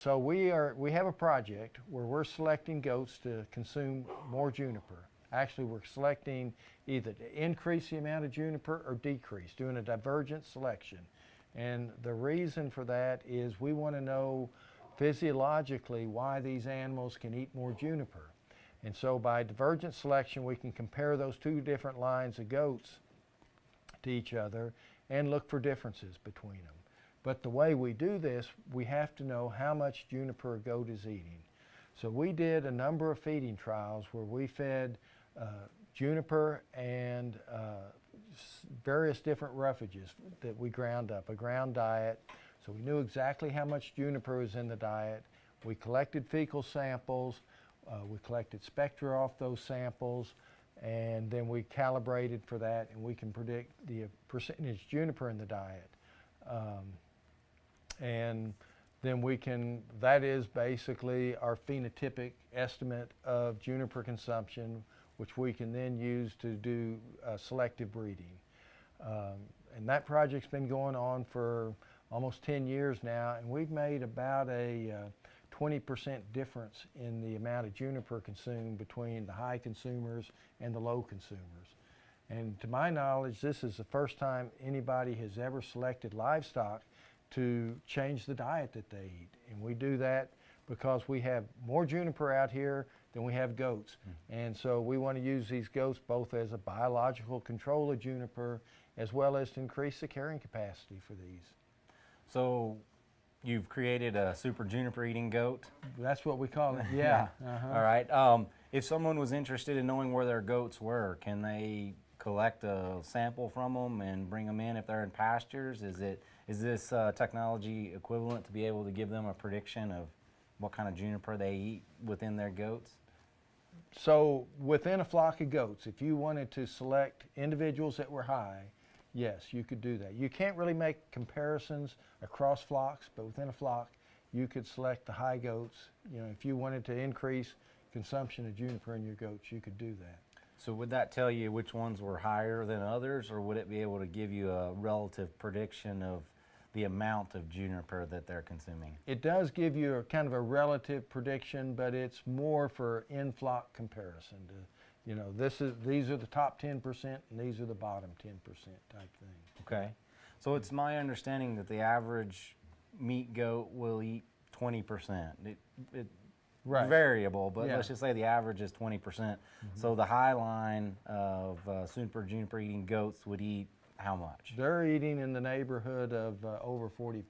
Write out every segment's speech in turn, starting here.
So we have a project where we're selecting goats to consume more juniper. Actually, we're selecting either to increase the amount of juniper or decrease, doing a divergent selection. And the reason for that is we want to know physiologically why these animals can eat more juniper. And so by divergent selection, we can compare those two different lines of goats to each other and look for differences between them. But the way we do this, we have to know how much juniper a goat is eating. So we did a number of feeding trials where we fed juniper and various different roughages that we ground up, a ground diet. So we knew exactly how much juniper was in the diet. We collected fecal samples, we collected spectra off those samples, and then we calibrated for that, and we can predict the percentage juniper in the diet. And then we can, that is basically our phenotypic estimate of juniper consumption, which we can then use to do selective breeding. And that project's been going on for almost 10 years now, and we've made about a 20% difference in the amount of juniper consumed between the high consumers and the low consumers. And to my knowledge, this is the first time anybody has ever selected livestock to change the diet that they eat. And we do that because we have more juniper out here than we have goats. And so we want to use these goats both as a biological control of juniper as well as to increase the carrying capacity for these. So you've created a super juniper eating goat? That's what we call it, yeah. All right. If someone was interested in knowing where their goats were, can they collect a sample from them and bring them in if they're in pastures? Is this technology equivalent to be able to give them a prediction of what kind of juniper they eat within their goats? So within a flock of goats, if you wanted to select individuals that were high, yes, you could do that. You can't really make comparisons across flocks, but within a flock, you could select the high goats. You know, if you wanted to increase consumption of juniper in your goats, you could do that. So would that tell you which ones were higher than others, or would it be able to give you a relative prediction of the amount of juniper that they're consuming? It does give you a kind of a relative prediction, but it's more for in-flock comparison. You know, these are the top 10% and these are the bottom 10% type thing. Okay. So it's my understanding that the average meat goat will eat 20%. Right. Variable, but Yeah. let's just say the average is 20%. So the high line of super juniper eating goats would eat how much? They're eating in the neighborhood of over 40%,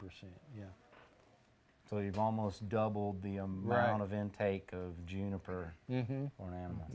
yeah. So you've almost doubled the amount of intake of juniper for an animal.